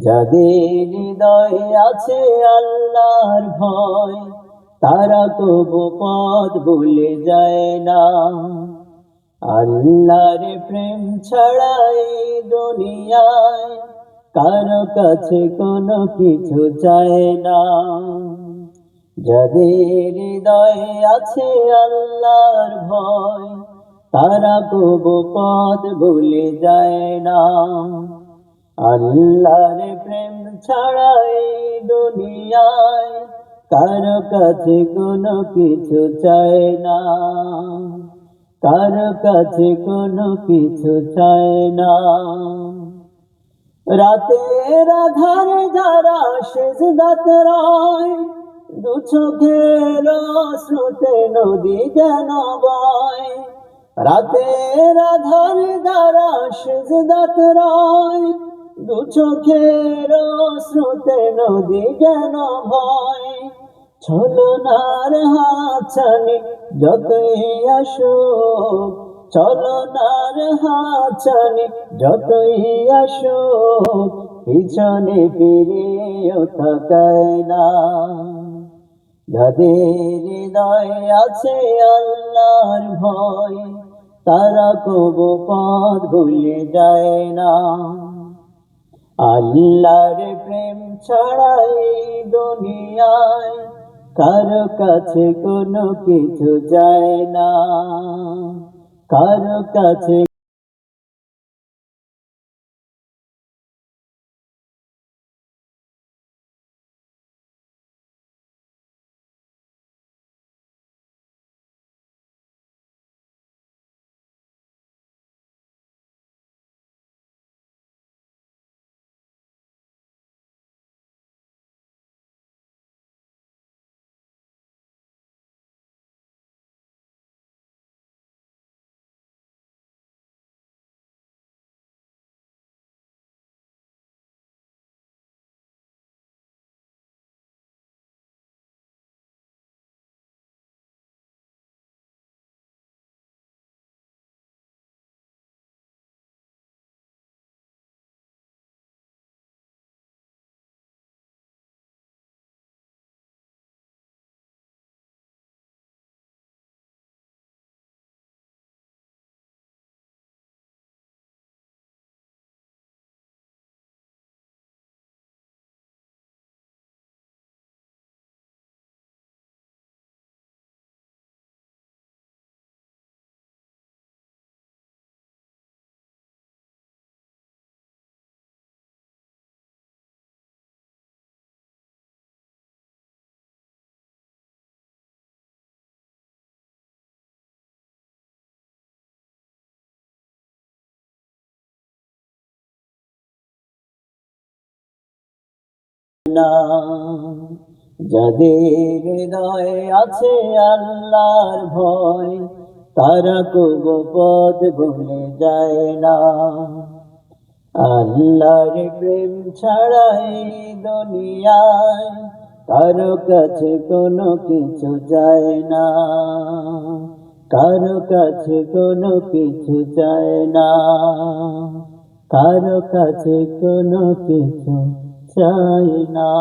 যাদের হৃদয়ে আছে আল্লাহর ভয়, তারা কবু পথ ভুলে যায় না। আল্লাহর প্রেম ছাড়া এই দুনিয়ায় কারো কাছে কোনো কিছু চায় না। যাদের হৃদয়ে আছে আল্লাহর ভয়, তারা কবু পথ ভুলে যায় না। আল্লাহর প্রেম ছাড়া এই দুনিয়ায় কারো কাছে কোনো কিছু চায় না, কারো কাছে কোনো কিছু চায় না। রাতের আধারে যারা সিজদাতে রয়, দু চোখের অশ্রুতে নদী যেন বয়। রাতের আধারে যারা সিজদাতে রয়, দু চোখের অশ্রুতে নদী যেন ভয়। ছলনার হাতছানি যতই আসুক, ছলনার হাতছানি যতই আসুক, পিছনে ফিরেও তাকায় না। যাদের হৃদয়ে আছে আল্লাহর ভয়, তারা কবু পথ ভুলে যায় না। আল্লাহর প্রেম ছাড়া এই দুনিয়ায় কারো কাছে কোনো কিছু যায় না, কারো কাছে না। যাদের হৃদয়ে আছে আল্লাহর ভয়, তারা কবু পথ ভুলে যায় না। আল্লাহর প্রেম ছাড়া এই দুনিয়ায় কারো কাছে কোনো কিছু যায় না, কারো কাছে কোনো কিছু চায় না, কারো কাছে কোনো কিছু চায় না।